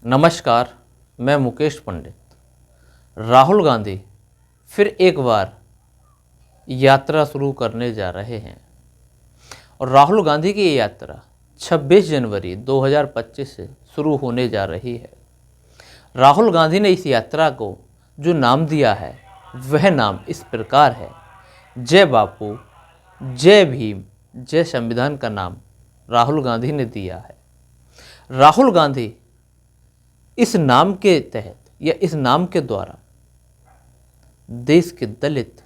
नमस्कार, मैं मुकेश पंडित। राहुल गांधी फिर एक बार यात्रा शुरू करने जा रहे हैं और राहुल गांधी की ये यात्रा 26 जनवरी 2025 से शुरू होने जा रही है। राहुल गांधी ने इस यात्रा को जो नाम दिया है वह नाम इस प्रकार है, जय बापू, जय भीम, जय संविधान का नाम राहुल गांधी ने दिया है। राहुल गांधी इस नाम के तहत या इस नाम के द्वारा देश के दलित,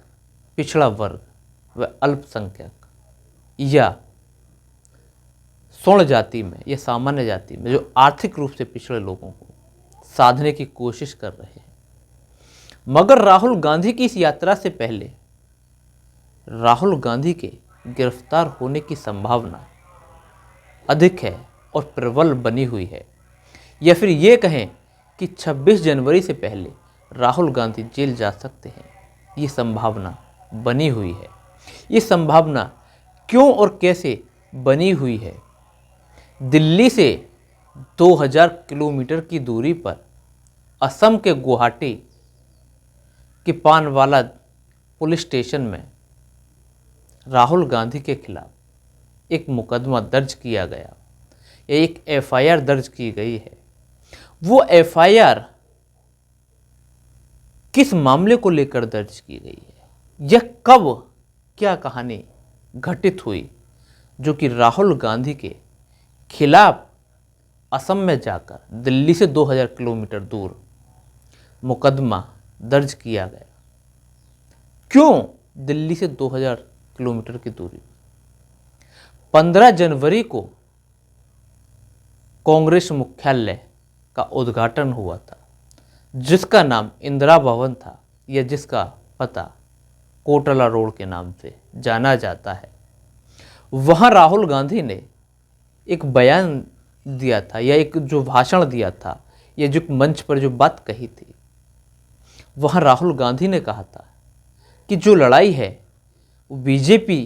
पिछड़ा वर्ग व अल्पसंख्यक या स्वर्ण जाति में या सामान्य जाति में जो आर्थिक रूप से पिछड़े लोगों को साधने की कोशिश कर रहे हैं। मगर राहुल गांधी की इस यात्रा से पहले राहुल गांधी के गिरफ्तार होने की संभावना अधिक है और प्रबल बनी हुई है, या फिर ये कहें कि 26 जनवरी से पहले राहुल गांधी जेल जा सकते हैं। ये संभावना बनी हुई है। ये संभावना क्यों और कैसे बनी हुई है? दिल्ली से 2000 किलोमीटर की दूरी पर असम के गुवाहाटी के पानवाला पुलिस स्टेशन में राहुल गांधी के खिलाफ एक मुकदमा दर्ज किया गया, एक एफआईआर दर्ज की गई है। वो एफआईआर किस मामले को लेकर दर्ज की गई है, यह कब क्या कहानी घटित हुई जो कि राहुल गांधी के खिलाफ असम में जाकर दिल्ली से 2000 किलोमीटर दूर मुकदमा दर्ज किया गया। क्यों दिल्ली से 2000 किलोमीटर की दूरी? 15 जनवरी को कांग्रेस मुख्यालय का उद्घाटन हुआ था, जिसका नाम इंदिरा भवन था या जिसका पता कोटला रोड के नाम से जाना जाता है। वहाँ राहुल गांधी ने एक बयान दिया था या एक जो भाषण दिया था या जो मंच पर जो बात कही थी, वहाँ राहुल गांधी ने कहा था कि जो लड़ाई है वो बीजेपी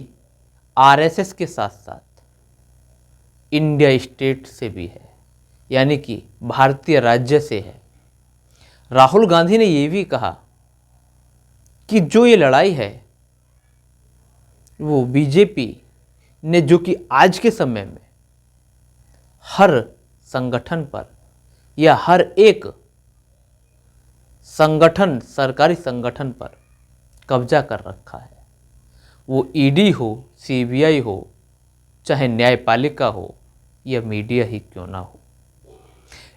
आरएसएस के साथ साथ इंडिया स्टेट से भी है, यानी कि भारतीय राज्य से है। राहुल गांधी ने ये भी कहा कि जो ये लड़ाई है वो बीजेपी ने जो कि आज के समय में हर संगठन पर या हर एक संगठन, सरकारी संगठन पर कब्जा कर रखा है। वो ईडी हो, सीबीआई हो, चाहे न्यायपालिका हो या मीडिया ही क्यों ना हो।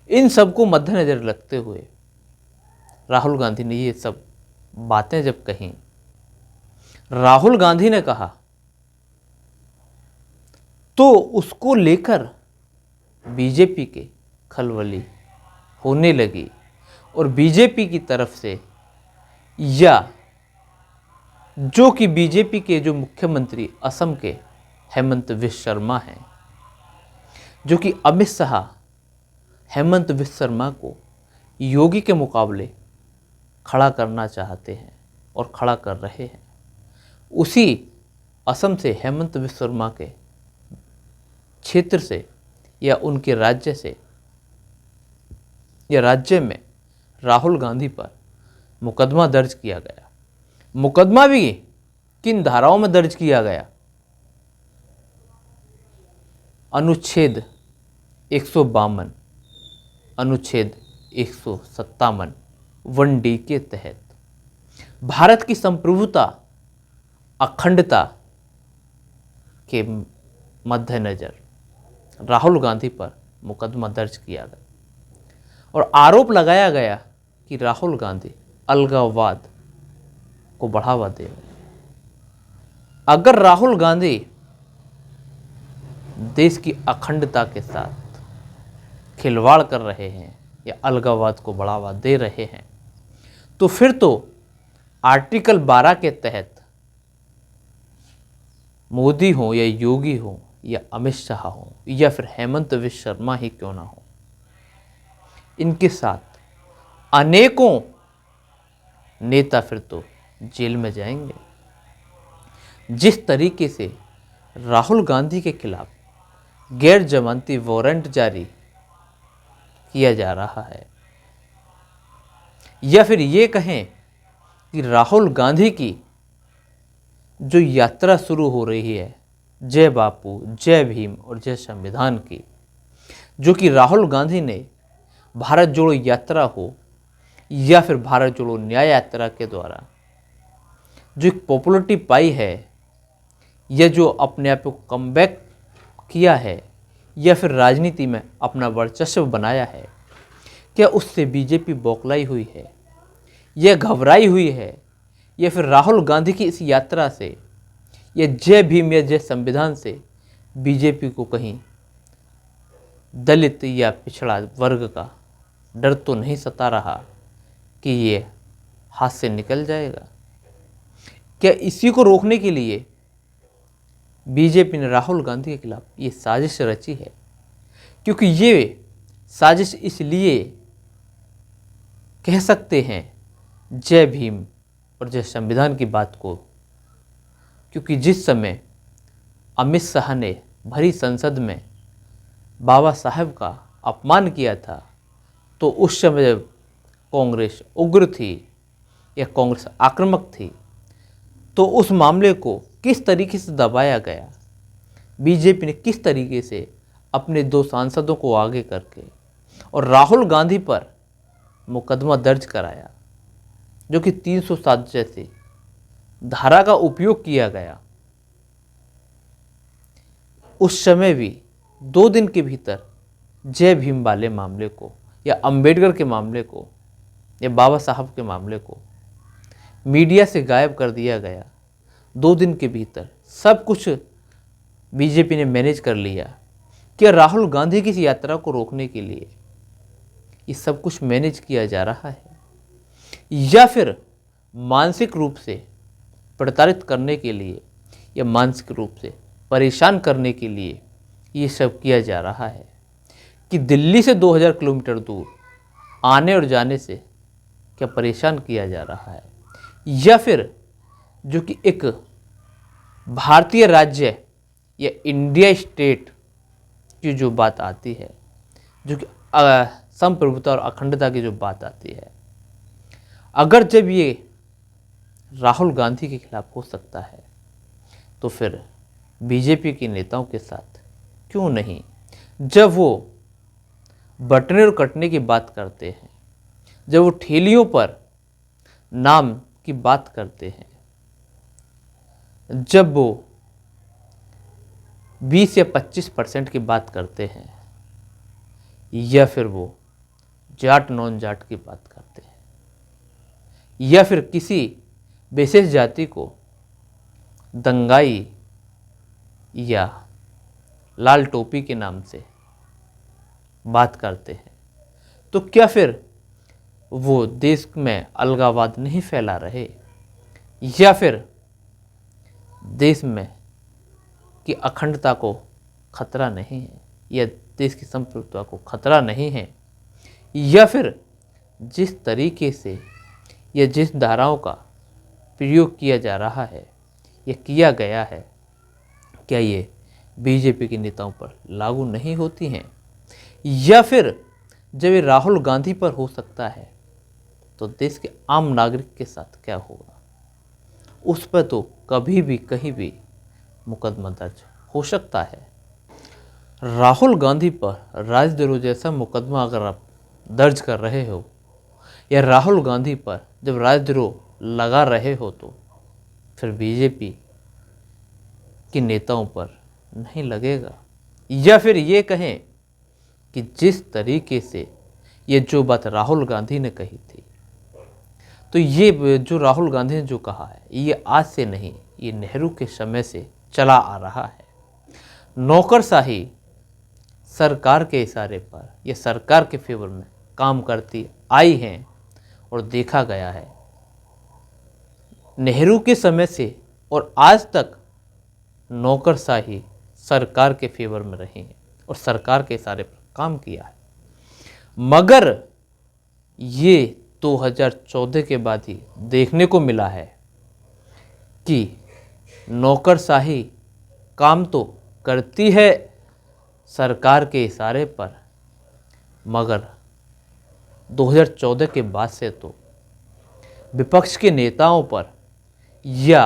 इन सब को मद्देनजर रखते हुए राहुल गांधी ने ये सब बातें जब कहीं, राहुल गांधी ने कहा तो उसको लेकर बीजेपी के खलबली होने लगी और बीजेपी की तरफ से या जो कि बीजेपी के जो मुख्यमंत्री असम के हेमंत विश्व शर्मा हैं, जो कि अमित शाह हेमंत विश्व शर्मा को योगी के मुकाबले खड़ा करना चाहते हैं और खड़ा कर रहे हैं। उसी असम से हेमंत विश्व शर्मा के क्षेत्र से या उनके राज्य से या राज्य में राहुल गांधी पर मुकदमा दर्ज किया गया। मुकदमा भी किन धाराओं में दर्ज किया गया? अनुच्छेद 152, अनुच्छेद 157, 1D के तहत भारत की संप्रभुता, अखंडता के मद्देनजर राहुल गांधी पर मुकदमा दर्ज किया गया और आरोप लगाया गया कि राहुल गांधी अलगाववाद को बढ़ावा दे रहे हैं। अगर राहुल गांधी देश की अखंडता के साथ खिलवाड़ कर रहे हैं या अलगाववाद को बढ़ावा दे रहे हैं, तो फिर तो आर्टिकल 12 के तहत मोदी हो या योगी हो या अमित शाह हो या फिर हेमंत विश्व शर्मा ही क्यों ना हो, इनके साथ अनेकों नेता फिर तो जेल में जाएंगे। जिस तरीके से राहुल गांधी के खिलाफ गैर जमानती वारंट जारी किया जा रहा है। या फिर ये कहें कि राहुल गांधी की जो यात्रा शुरू हो रही है जय बापू, जय भीम और जय संविधान की, जो कि राहुल गांधी ने भारत जोड़ो यात्रा हो या फिर भारत जोड़ो न्याय यात्रा के द्वारा जो एक पॉपुलरिटी पाई है, या जो अपने आप को कमबैक किया है, या फिर राजनीति में अपना वर्चस्व बनाया है, क्या उससे बीजेपी बौखलाई हुई है, यह घबराई हुई है, या फिर राहुल गांधी की इस यात्रा से या जय भीम या जय संविधान से बीजेपी को कहीं दलित या पिछड़ा वर्ग का डर तो नहीं सता रहा कि ये हाथ से निकल जाएगा? क्या इसी को रोकने के लिए बीजेपी ने राहुल गांधी के खिलाफ ये साजिश रची है? क्योंकि ये साजिश इसलिए कह सकते हैं जय भीम और जय संविधान की बात को, क्योंकि जिस समय अमित शाह ने भरी संसद में बाबा साहब का अपमान किया था, तो उस समय जब कांग्रेस उग्र थी या कांग्रेस आक्रामक थी, तो उस मामले को किस तरीके से दबाया गया, बीजेपी ने किस तरीके से अपने 2 सांसदों को आगे करके और राहुल गांधी पर मुकदमा दर्ज कराया, जो कि 307 जैसे धारा का उपयोग किया गया। उस समय भी 2 दिन के भीतर जय भीम वाले मामले को या अंबेडकर के मामले को या बाबा साहब के मामले को मीडिया से गायब कर दिया गया। 2 दिन के भीतर सब कुछ बीजेपी ने मैनेज कर लिया। क्या राहुल गांधी की इस यात्रा को रोकने के लिए ये सब कुछ मैनेज किया जा रहा है, या फिर मानसिक रूप से प्रताड़ित करने के लिए या मानसिक रूप से परेशान करने के लिए ये सब किया जा रहा है कि दिल्ली से 2000 किलोमीटर दूर आने और जाने से क्या परेशान किया जा रहा है, या फिर जो कि एक भारतीय राज्य या इंडिया स्टेट की जो बात आती है, जो कि संप्रभुता और अखंडता की जो बात आती है, अगर जब ये राहुल गांधी के खिलाफ हो सकता है, तो फिर बीजेपी के नेताओं के साथ क्यों नहीं, जब वो बटने और कटने की बात करते हैं, जब वो ठेलियों पर नाम की बात करते हैं, जब वो 20 या 25% की बात करते हैं, या फिर वो जाट नॉन जाट की बात करते हैं, या फिर किसी विशेष जाति को दंगाई या लाल टोपी के नाम से बात करते हैं, तो क्या फिर वो देश में अलगाववाद नहीं फैला रहे, या फिर देश में की अखंडता को खतरा नहीं है, या देश की संप्रभुता को खतरा नहीं है, या फिर जिस तरीके से या जिस धाराओं का प्रयोग किया जा रहा है या किया गया है, क्या ये बीजेपी के नेताओं पर लागू नहीं होती हैं? या फिर जब ये राहुल गांधी पर हो सकता है, तो देश के आम नागरिक के साथ क्या होगा? उस पर तो कभी भी कहीं भी मुकदमा दर्ज हो सकता है। राहुल गांधी पर राजद्रोह जैसा मुकदमा अगर आप दर्ज कर रहे हो, या राहुल गांधी पर जब राजद्रोह लगा रहे हो, तो फिर बीजेपी के नेताओं पर नहीं लगेगा। या फिर ये कहें कि जिस तरीके से ये जो बात राहुल गांधी ने कही थी, तो ये जो राहुल गांधी ने जो कहा है, ये आज से नहीं, ये नेहरू के समय से चला आ रहा है। नौकरशाही सरकार के इशारे पर या सरकार के फेवर में काम करती आई हैं और देखा गया है। नेहरू के समय से और आज तक नौकरशाही सरकार के फेवर में रही है और सरकार के इशारे पर काम किया है। मगर ये 2014 के बाद ही देखने को मिला है कि नौकरशाही काम तो करती है सरकार के इशारे पर, मगर 2014 के बाद से तो विपक्ष के नेताओं पर या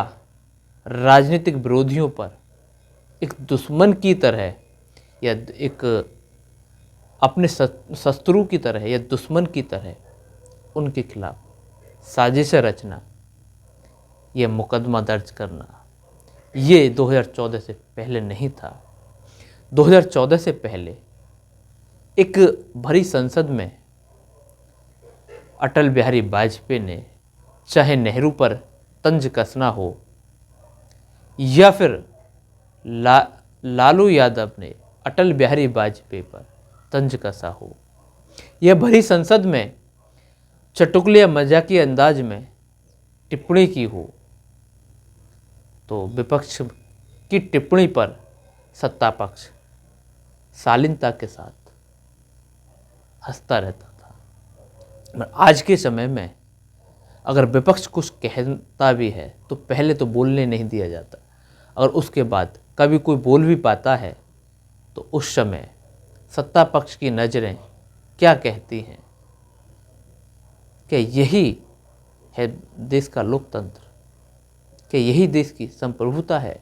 राजनीतिक विरोधियों पर एक दुश्मन की तरह या एक अपने शत्रु की तरह या दुश्मन की तरह उनके खिलाफ साजिशें रचना, यह मुकदमा दर्ज करना, ये 2014 से पहले नहीं था। 2014 से पहले एक भरी संसद में अटल बिहारी वाजपेयी ने चाहे नेहरू पर तंज कसना हो या फिर लालू यादव ने अटल बिहारी वाजपेयी पर तंज कसा हो, यह भरी संसद में चटुकले या मजाकी अंदाज में टिप्पणी की हो, तो विपक्ष की टिप्पणी पर सत्ता पक्ष शालीनता के साथ हंसता रहता था। पर आज के समय में अगर विपक्ष कुछ कहता भी है तो पहले तो बोलने नहीं दिया जाता, और उसके बाद कभी कोई बोल भी पाता है तो उस समय सत्ता पक्ष की नज़रें क्या कहती हैं? क्या यही है देश का लोकतंत्र? क्या यही देश की संप्रभुता है?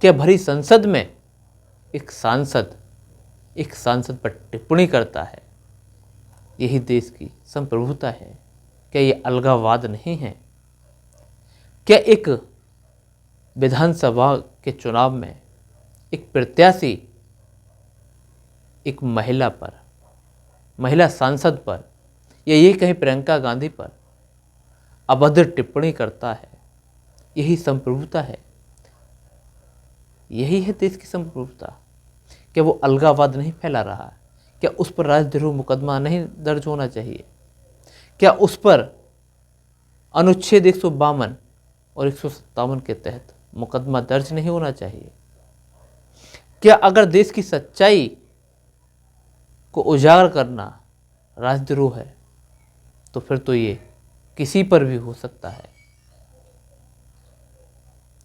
क्या भरी संसद में एक सांसद पर टिप्पणी करता है, यही देश की संप्रभुता है? क्या ये अलगाववाद नहीं है? क्या एक विधानसभा के चुनाव में एक प्रत्याशी एक महिला सांसद पर या ये कहीं प्रियंका गांधी पर अभद्र टिप्पणी करता है, यही संप्रभुता है? यही है देश की संप्रभुता? क्या वो अलगाववाद नहीं फैला रहा है? क्या उस पर राजद्रोह मुकदमा नहीं दर्ज होना चाहिए? क्या उस पर अनुच्छेद 152 और 157 के तहत मुकदमा दर्ज नहीं होना चाहिए? क्या अगर देश की सच्चाई को उजागर करना राजद्रोह है तो फिर तो ये किसी पर भी हो सकता है,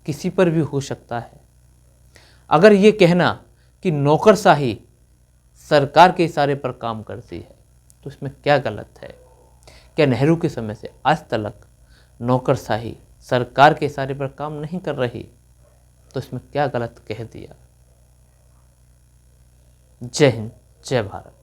किसी पर भी हो सकता है। अगर ये कहना कि नौकरशाही सरकार के इशारे पर काम करती है तो इसमें क्या गलत है? क्या नेहरू के समय से आज तक नौकरशाही सरकार के इशारे पर काम नहीं कर रही? तो इसमें क्या गलत कह दिया? जय हिंद, जय भारत।